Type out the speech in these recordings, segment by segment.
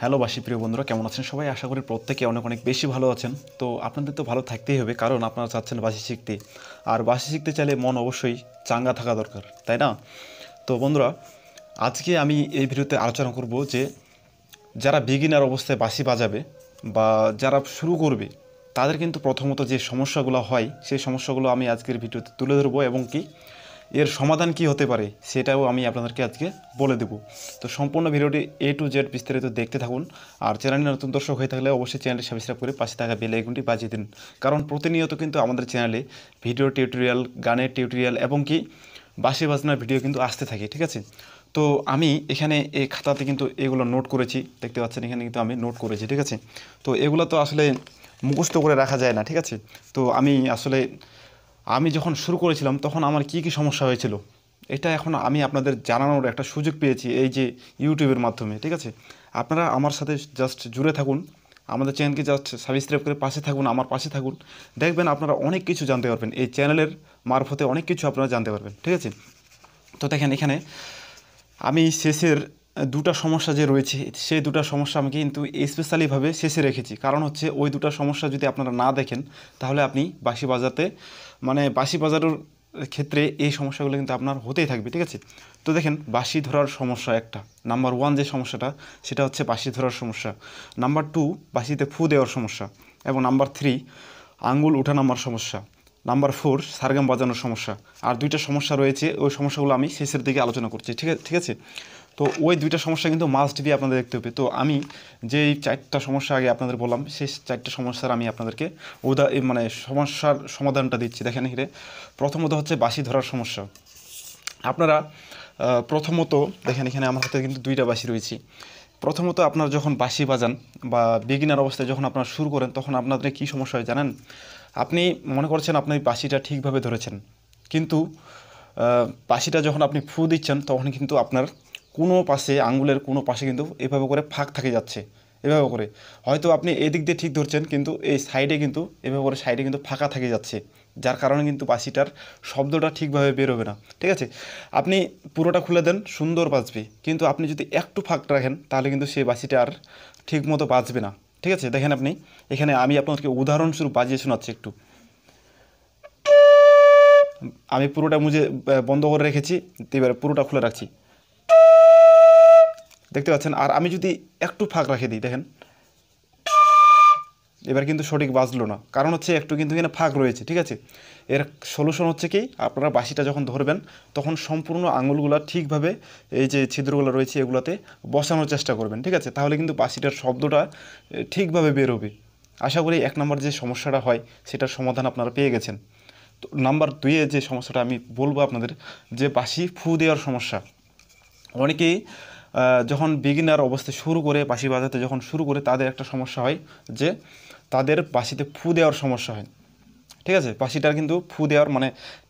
Hello বাসি প্রিয় বন্ধুরা, কেমন আছেন সবাই? আশা করি প্রত্যেকে অনেক অনেক বেশি ভালো আছেন। তো আপনাদের তো ভালো থাকতেই হবে, কারণ আপনারা চাচ্ছেন বাসি শিখতে। আর বাসি শিখতে চাইলে মন অবশ্যই চাঙ্গা থাকা দরকার, তাই না? তো বন্ধুরা, আজকে আমি এই ভিডিওতে আলোচনা করব যে যারা বিগিনার অবস্থায় বাঁশি বাজাবে বা যারা শুরু করবে, তাদের কিন্তু প্রথমত যে সমস্যাগুলো হয় সেই সমস্যাগুলো আমি আজকের ভিডিওতে তুলে ধরবো, এবং কি এর সমাধান কি হতে পারে সেটাও আমি আপনাদেরকে আজকে বলে দেব। তো সম্পূর্ণ ভিডিওটি A to Z বিস্তারিত দেখতে থাকুন। আর চ্যানেলে নতুন দর্শক হয়ে থাকলে অবশ্যই চ্যানেলটি সাবস্ক্রাইব করে পাশে থাকা বেল আইকনটি বাজিয়ে দিন, কারণ প্রতিনিয়ত কিন্তু আমাদের চ্যানেলে ভিডিও টিউটোরিয়াল, গানের টিউটোরিয়াল এবং কি বাঁশি বাজনার ভিডিও কিন্তু আসতে থাকে, ঠিক আছে? তো আমি এখানে এই খাতাতে কিন্তু এগুলো নোট করেছি, দেখতে পাচ্ছেন এখানে কিন্তু আমি নোট করেছি, ঠিক আছে? তো এগুলো তো আসলে মুখস্থ করে রাখা যায় না, ঠিক আছে? তো আমি যখন শুরু করেছিলাম তখন আমার কি সমস্যা হয়েছিল, এটা এখন আমি আপনাদের জানানোর একটা সুযোগ পেয়েছি এই যে ইউটিউবের মাধ্যমে, ঠিক আছে? আপনারা আমার সাথে জাস্ট জুড়ে থাকুন, আমাদের চ্যানেলকে জাস্ট সাবস্ক্রাইব করে পাশে থাকুন, আমার পাশে থাকুন। দেখবেন আপনারা অনেক কিছু জানতে পারবেন, এই চ্যানেলের মারফতে অনেক কিছু আপনারা জানতে পারবেন, ঠিক আছে? তো দেখেন এখানে আমি শেষের দুটা সমস্যা যে রয়েছে, সেই দুটা সমস্যা আমি কিন্তু স্পেশালিভাবে শেষে রেখেছি, কারণ হচ্ছে ওই দুটা সমস্যা যদি আপনারা না দেখেন তাহলে আপনি বাঁশি বাজাতে বাঁশি বাজানোর ক্ষেত্রে এই সমস্যাগুলো কিন্তু আপনার হতেই থাকবে, ঠিক আছে? তো দেখেন, বাঁশি ধরার সমস্যা একটা, নাম্বার 1 যে সমস্যাটা সেটা হচ্ছে বাঁশি ধরার সমস্যা। নাম্বার 2 বাঁশিতে ফু দেওয়ার সমস্যা, এবং নাম্বার 3 আঙ্গুল ওঠানামার সমস্যা। নাম্বার 4 সারগাম বাজানোর সমস্যা। আর দুইটা সমস্যা রয়েছে, ওই সমস্যাগুলো আমি শেষের দিকে আলোচনা করছি, ঠিক আছে? তো ওই দুইটা সমস্যা কিন্তু মাস্ট বি আপনাদের দেখতে হবে। তো আমি যেই 4টা সমস্যা আগে আপনাদের বললাম, সেই 4টা সমস্যার আমি আপনাদেরকে সমস্যার সমাধানটা দিচ্ছি। দেখেন এখানে প্রথমত হচ্ছে বাঁশি ধরার সমস্যা। আপনারা প্রথমত দেখেন এখানে আমার হাতে কিন্তু 2টা বাঁশি রয়েছে। প্রথমত আপনারা যখন বাঁশি বাজান বা বিগিনার অবস্থায় যখন আপনারা শুরু করেন, তখন আপনাদের কী সমস্যা হয় জানেন? আপনি মনে করছেন আপনি বাঁশিটা ঠিকভাবে ধরেছেন, কিন্তু বাঁশিটা যখন আপনি ফু দিচ্ছেন তখন কিন্তু আপনার কোনো পাশে, আঙ্গুলের কোনো পাশে কিন্তু এভাবে করে ফাঁক থাকে যাচ্ছে, এভাবে করে। হয়তো আপনি এদিক দিয়ে ঠিক ধরছেন, কিন্তু এই সাইডে কিন্তু এভাবে করে সাইডে কিন্তু ফাঁকা থাকে যাচ্ছে, যার কারণে কিন্তু বাঁশিটার শব্দটা ঠিকভাবে বের হবে না, ঠিক আছে? আপনি পুরোটা খুলে দেন, সুন্দর বাজবে, কিন্তু আপনি যদি একটু ফাঁক রাখেন তাহলে কিন্তু সেই বাঁশিটা আর ঠিক মতো বাজবে না, ঠিক আছে? দেখেন আপনি এখানে আমি আপনাদেরকে উদাহরণস্বরূপ বাজিয়ে শোনাচ্ছি একটু। আমি পুরোটা বন্ধ করে রেখেছি, এবার পুরোটা খুলে রাখছি, দেখতে পাচ্ছেন? আর আমি যদি একটু ফাঁক রেখে দিই, দেখেন এবার কিন্তু সঠিক বাজলো না, কারণ হচ্ছে একটু কিন্তু এখানে ফাঁক রয়েছে, ঠিক আছে? এর সলিউশন হচ্ছে কি, আপনারা বাঁশিটা যখন ধরবেন তখন সম্পূর্ণ আঙুলগুলো ঠিকভাবে এই যে ছিদ্রগুলো রয়েছে এগুলোতে বসানোর চেষ্টা করবেন, ঠিক আছে? তাহলে কিন্তু বাঁশিটার শব্দটা ঠিকভাবে বের হবে। আশা করি 1 নম্বর যে সমস্যাটা হয় সেটার সমাধান আপনারা পেয়ে গেছেন। তো নাম্বার 2 যে সমস্যাটা আমি বলবো আপনাদের, যে বাঁশি ফু দেওয়ার সমস্যা। অনেকেই যখন বিগিনার অবস্থায় শুরু করে বাঁশি বাজাতে যখন শুরু করে, তাদের একটা সমস্যা হয় যে তাদের বাঁশিতে ফু দেওয়ার সমস্যা হয়, ঠিক আছে? বাঁশিটার কিন্তু ফু দেওয়ার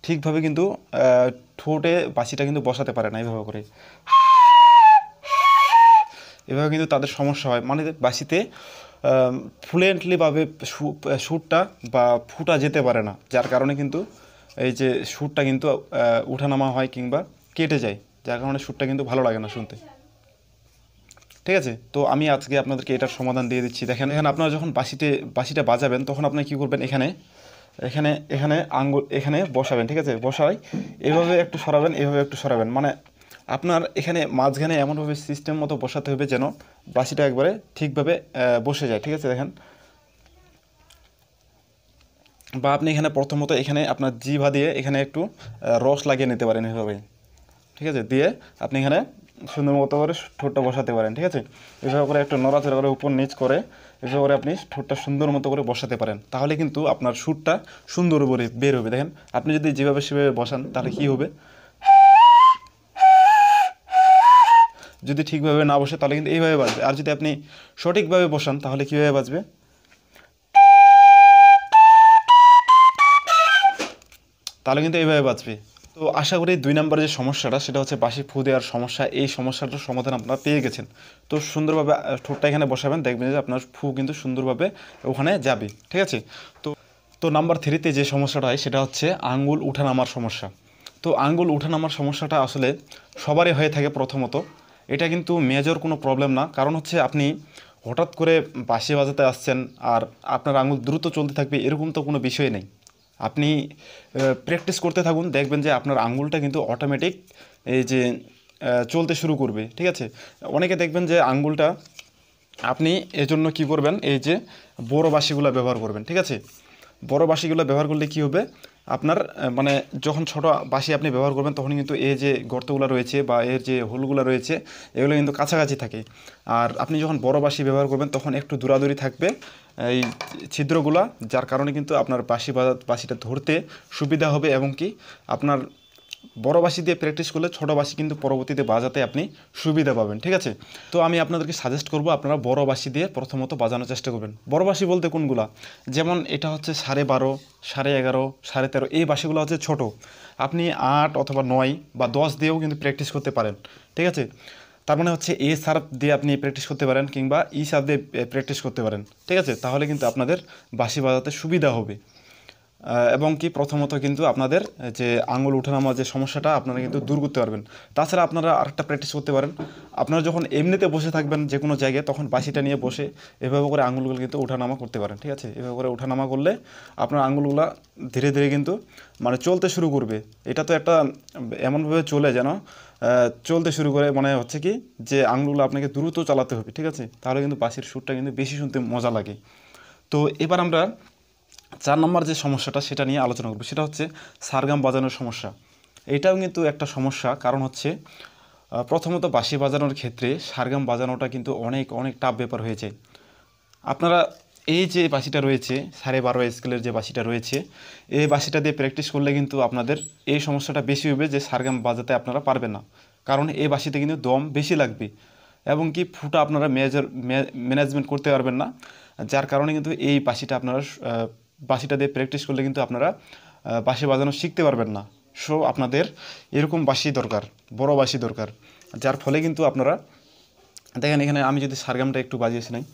ঠিকভাবে কিন্তু ঠোঁটে বাঁশিটা কিন্তু বসাতে পারে না, এভাবে কিন্তু তাদের সমস্যা হয়, বাঁশিতে ফ্লুয়েন্টলিভাবে সুরটা বা ফুটা যেতে পারে না, যার কারণে কিন্তু এই যে সুরটা কিন্তু উঠানামা হয় কিংবা কেটে যায়, যার কারণে সুরটা কিন্তু ভালো লাগে না শুনতে, ঠিক আছে? তো আমি আজকে আপনাদেরকে এটার সমাধান দিয়ে দিচ্ছি। দেখেন এখানে আপনারা যখন বাঁশিটা বাজাবেন তখন আপনি কী করবেন, এখানে এখানে এখানে আঙ্গুল এখানে বসাবেন, ঠিক আছে? বসাই এভাবে একটু সরাবেন, এভাবে একটু সরাবেন, আপনার এখানে মাঝখানে এমনভাবে সিস্টেম মতো বসাতে হবে যেন বাঁশিটা একবারে ঠিকভাবে বসে যায়, ঠিক আছে? দেখেন, বা আপনি এখানে প্রথমত এখানে আপনার জিভা দিয়ে এখানে একটু রস লাগিয়ে নিতে পারেন এভাবে, ঠিক আছে? দিয়ে আপনি এখানে সুন্দর মতো করে ঠোঁটটা বসাতে পারেন, ঠিক আছে? এভাবে করে একটু নড়াচড়া করে উপর নিচ করে এভাবে করে আপনি ঠোঁটটা সুন্দর মতো করে বসাতে পারেন, তাহলে কিন্তু আপনার সুরটা সুন্দর করে বের হবে। দেখেন আপনি যদি যেভাবে সেভাবে বসান তাহলে কী হবে, যদি ঠিকভাবে না বসে তাহলে কিন্তু এইভাবে বাজবে, আর যদি আপনি সঠিকভাবে বসান তাহলে কীভাবে বাজবে, তাহলে কিন্তু এইভাবে বাজবে। তো আশা করি 2 নম্বর যে সমস্যাটা সেটা হচ্ছে বাঁশি ফু দেওয়ার সমস্যা, এই সমস্যাটার সমাধান আপনারা পেয়ে গেছেন। তো সুন্দরভাবে ঠোঁটটা এখানে বসাবেন, দেখবেন যে আপনার ফু কিন্তু সুন্দরভাবে ওখানে যাবে, ঠিক আছে? তো তো নাম্বার 3 যে সমস্যাটা হয় সেটা হচ্ছে আঙ্গুল উঠানামার সমস্যা। তো আঙ্গুল উঠানামার সমস্যাটা আসলে সবারই হয়ে থাকে প্রথমত। এটা কিন্তু মেজর কোনো প্রবলেম না, কারণ হচ্ছে আপনি হঠাৎ করে বাঁশি বাজাতে আসছেন আর আপনার আঙুল দ্রুত চলতে থাকবে এরকম তো কোনো বিষয় নেই। আপনি প্র্যাকটিস করতে থাকুন, দেখবেন যে আপনার আঙুলটা কিন্তু অটোমেটিক এই যে চলতে শুরু করবে, ঠিক আছে। অনেকে দেখবেন যে আঙুলটা আপনি এজন্য কি করবেন, এই যে বড় বাঁশিগুলো ব্যবহার করবেন, ঠিক আছে। বড় বাঁশিগুলো ব্যবহার করলে কি হবে, আপনার মানে যখন ছোট বাঁশি আপনি ব্যবহার করবেন তখন কিন্তু এই যে গর্তগুলো রয়েছে বা এর যে হোলগুলো রয়েছে এগুলো কিন্তু কাছাকাছি থাকে। আর আপনি যখন বড় বাঁশি ব্যবহার করবেন তখন একটু দূরাদূরি থাকবে এই ছিদ্রগুলা, যার কারণে কিন্তু আপনার বাঁশিটা ধরতে সুবিধা হবে এবং কি আপনার বড় বাঁশি দিয়ে প্র্যাকটিস করলে ছোটো বাঁশি কিন্তু পরবর্তীতে বাজাতে আপনি সুবিধা পাবেন, ঠিক আছে। তো আমি আপনাদেরকে সাজেস্ট করব আপনারা বড় বাঁশি দিয়ে প্রথমত বাজানোর চেষ্টা করবেন। বড় বাঁশি বলতে কোনগুলা, যেমন এটা হচ্ছে 12.5, 11.5, 13.5, এই বাঁশিগুলো হচ্ছে ছোট। আপনি 8 অথবা 9 বা 10 দিয়েও কিন্তু প্র্যাকটিস করতে পারেন, ঠিক আছে। তার মানে হচ্ছে এ শার্প দিয়ে আপনি প্র্যাকটিস করতে পারেন কিংবা ই শার্প দিয়ে প্র্যাকটিস করতে পারেন, ঠিক আছে। তাহলে কিন্তু আপনাদের বাঁশি বাজাতে সুবিধা হবে এবং কি প্রথমত কিন্তু আপনাদের যে আঙুল ওঠানামা যে সমস্যাটা আপনারা কিন্তু দূর করতে পারবেন। তাছাড়া আপনারা আরেকটা প্র্যাকটিস করতে পারেন, আপনারা যখন এমনিতে বসে থাকবেন যে কোনো জায়গায় তখন বাঁশিটা নিয়ে বসে এভাবে করে আঙুলগুলো কিন্তু ওঠানামা করতে পারেন, ঠিক আছে। এভাবে করে ওঠানামা করলে আপনার আঙুলগুলো ধীরে ধীরে কিন্তু মানে চলতে শুরু করবে। এটা তো একটা এমনভাবে চলে যেন চলতে শুরু করে, মানে হচ্ছে কি যে আঙুলগুলো আপনাকে দ্রুত চালাতে হবে, ঠিক আছে। তাহলে কিন্তু বাঁশির সুরটা কিন্তু বেশি শুনতে মজা লাগে। তো এবার আমরা 4 নম্বর যে সমস্যাটা সেটা নিয়ে আলোচনা করব, সেটা হচ্ছে সারগাম বাজানোর সমস্যা। এটাও কিন্তু একটা সমস্যা, কারণ হচ্ছে প্রথমত বাঁশি বাজানোর ক্ষেত্রে সারগাম বাজানোটা কিন্তু অনেক অনেক টাফ ব্যাপার হয়ে যায়। আপনারা এই যে বাঁশিটা রয়েছে 12.5 স্কেলের যে বাঁশিটা রয়েছে, এই বাঁশিটা দিয়ে প্র্যাকটিস করলে কিন্তু আপনাদের এই সমস্যাটা বেশি হবে যে সারগাম বাজাতে আপনারা পারবেন না, কারণ এই বাঁশিতে কিন্তু দম বেশি লাগবে এবং কি ফুটা আপনারা ম্যানেজমেন্ট করতে পারবেন না, যার কারণে কিন্তু এই বাঁশিটা আপনারা বাঁশিটা দিয়ে প্র্যাকটিস করলে কিন্তু আপনারা বাঁশি বাজানো শিখতে পারবেন না। সো আপনাদের এরকম বাঁশি দরকার, বড় বাঁশি দরকার, যার ফলে কিন্তু আপনারা দেখেন এখানে আমি যদি সারগামটা একটু বাজিয়েছি নাই,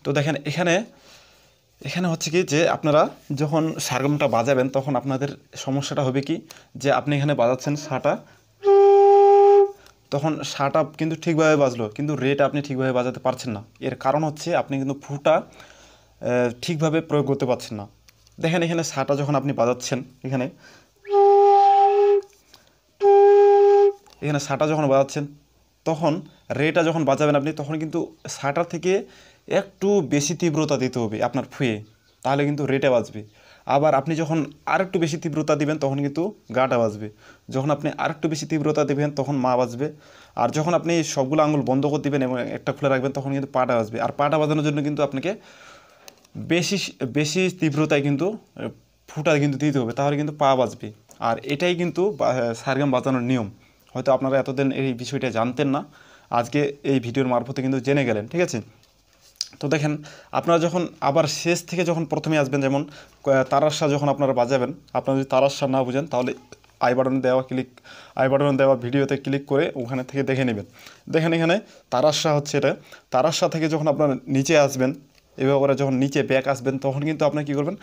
তো দেখেন এখানে এখানে হচ্ছে কি যে আপনারা যখন সারগামটা বাজাবেন তখন আপনাদের সমস্যাটা হবে কি যে আপনি এখানে বাজাচ্ছেন সাটা, তখন সাটা কিন্তু ঠিকভাবে বাজলো কিন্তু রেট আপনি ঠিকভাবে বাজাতে পারছেন না। এর কারণ হচ্ছে আপনি কিন্তু ফুটা ঠিকভাবে প্রয়োগ করতে পারছেন না। দেখেন এখানে সাটা যখন আপনি বাজাচ্ছেন, এখানে এখানে সাটা যখন বাজাচ্ছেন তখন রেটা যখন বাজাবেন আপনি তখন কিন্তু সাটার থেকে একটু বেশি তীব্রতা দিতে হবে আপনার ফুয়ে, তাহলে কিন্তু রেটা বাজবে। আবার আপনি যখন আরেকটু বেশি তীব্রতা দিবেন তখন কিন্তু গাটা বাজবে, যখন আপনি আরেকটু বেশি তীব্রতা দিবেন তখন মা বাজবে, আর যখন আপনি সবগুলো আঙুল বন্ধ করে দিবেন এবং একটা খুলে রাখবেন তখন কিন্তু পাটা বাজবে। আর পাটা বাজানোর জন্য কিন্তু আপনাকে বেশি বেশি তীব্রতায় কিন্তু ফুটা কিন্তু দিতে হবে, তাহলে কিন্তু পা বাজবে। আর এটাই কিন্তু সারগাম বাজানোর নিয়ম। হয়তো আপনারা এতদিন এই বিষয়টা জানতেন না, আজকে এই ভিডিওর মারফতে কিন্তু জেনে গেলেন, ঠিক আছে। তো দেখেন আপনারা যখন আবার শেষ থেকে যখন প্রথমে আসবেন, যেমন তারাশা যখন আপনারা বাজাবেন, আপনারা যদি তারাশা না বুঝেন তাহলে আই বাটনে দেওয়া ভিডিওতে ক্লিক করে ওখানে থেকে দেখে নেবেন। দেখেন এখানে তারাশা হচ্ছে, এটা তারাশা থেকে যখন আপনারা নিচে আসবেন, এভাবে করে যখন নিচে ব্যাক আসবেন তখন কিন্তু আপনি কী করবেন,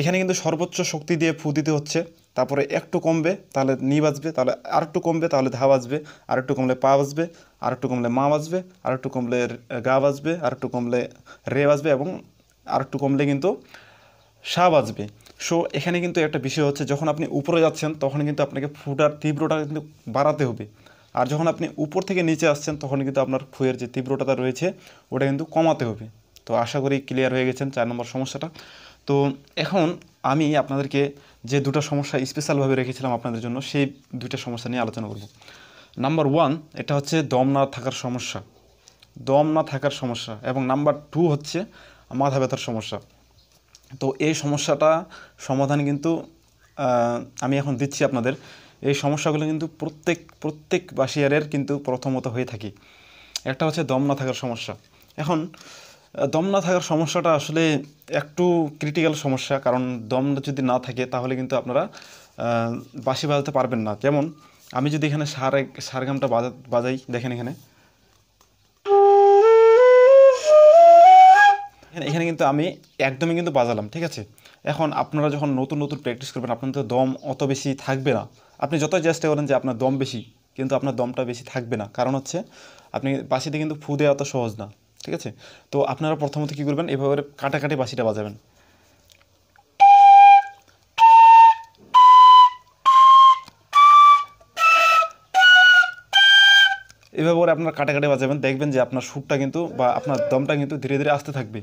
এখানে কিন্তু সর্বোচ্চ শক্তি দিয়ে ফু দিতে হচ্ছে, তারপরে একটু কমবে তাহলে নি বাজবে, তাহলে আরেকটু কমবে তাহলে ধা বাজবে, আরেকটু কমলে পা বাজবে, আরেকটু কমলে মা বাজবে, আরেকটু কমলে গা বাজবে, আরেকটু কমলে রে বাজবে এবং আরেকটু কমলে কিন্তু সা বাজবে। সো এখানে কিন্তু একটা বিষয় হচ্ছে যখন আপনি উপরে যাচ্ছেন তখন কিন্তু আপনাকে ফুটার তীব্রতা কিন্তু বাড়াতে হবে, আর যখন আপনি উপর থেকে নিচে আসছেন তখন কিন্তু আপনার ফুয়ের যে তীব্রতা রয়েছে ওটা কিন্তু কমাতে হবে। তো আশা করি ক্লিয়ার হয়ে গেছেন 4 নম্বর সমস্যাটা। তো এখন আমি আপনাদেরকে যে দুটো সমস্যা স্পেশালভাবে রেখেছিলাম আপনাদের জন্য, সেই দুইটা সমস্যা নিয়ে আলোচনা করব। নাম্বার 1 এটা হচ্ছে দম না থাকার সমস্যা, এবং নাম্বার 2 হচ্ছে মাথা ব্যথার সমস্যা। তো এই সমস্যাটা সমাধান কিন্তু আমি এখন দিচ্ছি আপনাদের। এই সমস্যাগুলো কিন্তু প্রত্যেক বাসিয়ারের কিন্তু প্রথমত হয়ে থাকে। একটা হচ্ছে দম না থাকার সমস্যা। এখন দম না থাকার সমস্যাটা আসলে একটু ক্রিটিক্যাল সমস্যা, কারণ দম যদি না থাকে তাহলে কিন্তু আপনারা বাঁশি বাজাতে পারবেন না। যেমন আমি যদি এখানে সারগামটা বাজাই, দেখেন এখানে কিন্তু আমি একদমই কিন্তু বাজালাম, ঠিক আছে। এখন আপনারা যখন নতুন নতুন প্র্যাকটিস করবেন আপনাদের দম অত বেশি থাকবে না। আপনি যতই চেষ্টা করেন যে আপনার দম বেশি, কিন্তু আপনার দমটা বেশি থাকবে না। কারণ হচ্ছে আপনি বাঁশিতে কিন্তু ফু দেওয়া অত সহজ না, ঠিক আছে? তো আপনারা প্রথমত কী করবেন, এভাবে কাটাকাটি বাঁশিটা বাজাবেন। এভাবে করে আপনারা কাটাকাটি বাজাবেন, দেখবেন যে আপনার সুরটা কিন্তু বা আপনার দমটা কিন্তু ধীরে ধীরে আসতে থাকবে।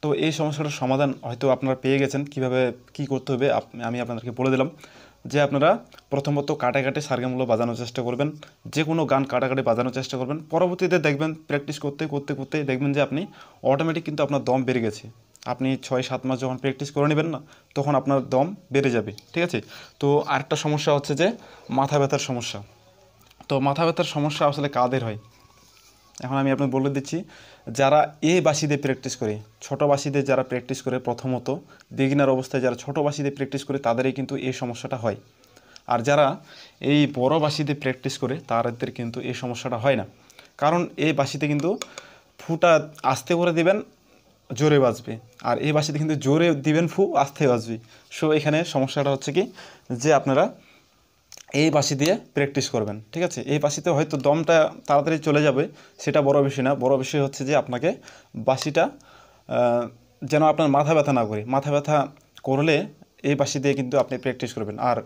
তো এই সমস্যাটার সমাধান হয়তো আপনারা পেয়ে গেছেন, কিভাবে কি করতে হবে আমি আপনাদেরকে বলে দিলাম। যে আপনারা প্রথমত কাটাকাটি সারগেমগুলো বাজানোর চেষ্টা করবেন, যে কোনো গান কাটাকাটি বাজানোর চেষ্টা করবেন। পরবর্তীতে দেখবেন প্র্যাকটিস করতে করতে করতে দেখবেন যে আপনি অটোমেটিক কিন্তু আপনার দম বেড়ে গেছে। আপনি 6-7 মাস যখন প্র্যাকটিস করে নেবেন না, তখন আপনার দম বেড়ে যাবে, ঠিক আছে? তো আরেকটা সমস্যা হচ্ছে যে মাথা ব্যথার সমস্যা। তো মাথা ব্যথার সমস্যা আসলে কাদের হয়, এখন আমি আপনাকে বলে দিচ্ছি। যারা এই বাঁশিতে প্র্যাকটিস করে, ছোটো বাঁশিতে যারা প্র্যাকটিস করে, প্রথমত বিগিনার অবস্থায় যারা ছোটো বাঁশিতে প্র্যাকটিস করে তাদেরই কিন্তু এই সমস্যাটা হয়। আর যারা এই বড় বাঁশিতে প্র্যাকটিস করে তাদের কিন্তু এই সমস্যাটা হয় না। কারণ এই বাঁশিতে কিন্তু ফুটা আস্তে করে দিবেন, জোরে বাজবে। আর এই বাঁশিতে কিন্তু জোরে দিবেন ফু, আস্তে বাজবে। সো এখানে সমস্যাটা হচ্ছে কি, যে আপনারা এই বাঁশি দিয়ে প্র্যাকটিস করবেন, ঠিক আছে? এই বাঁশিতে হয়তো দমটা তাড়াতাড়ি চলে যাবে, সেটা বড় বিষয় না। বড় বিষয় হচ্ছে যে আপনাকে বাঁশিটা যেন আপনার মাথা ব্যথা না করে। মাথা ব্যথা করলে এই বাঁশি দিয়ে কিন্তু আপনি প্র্যাকটিস করবেন। আর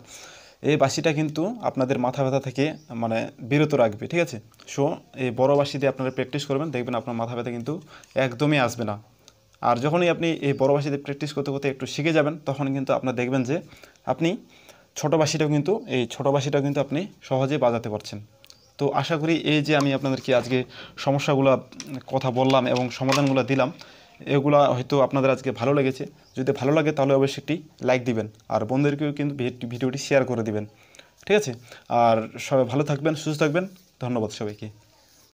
এই বাঁশিটা কিন্তু আপনাদের মাথা ব্যথা থেকে মানে বিরত রাখবে, ঠিক আছে? সো এই বড় বাঁশি দিয়ে আপনারা প্র্যাকটিস করবেন, দেখবেন আপনার মাথা ব্যথা কিন্তু একদমই আসবে না। আর যখনই আপনি এই বড় বাঁশিতে প্র্যাকটিস করতে করতে একটু শিখে যাবেন, তখন কিন্তু আপনার দেখবেন যে আপনি ছোটো বাঁশিটাও কিন্তু আপনি সহজেই বাজাতে পারছেন। তো আশা করি এই যে আমি আপনাদেরকে আজকে সমস্যাগুলো কথা বললাম এবং সমাধানগুলো দিলাম, এগুলা হয়তো আপনাদের আজকে ভালো লেগেছে। যদি ভালো লাগে তাহলে অবশ্যই একটি লাইক দিবেন, আর বন্ধুদেরকেও কিন্তু ভিডিওটি শেয়ার করে দিবেন, ঠিক আছে? আর সবাই ভালো থাকবেন, সুস্থ থাকবেন। ধন্যবাদ সবাইকে।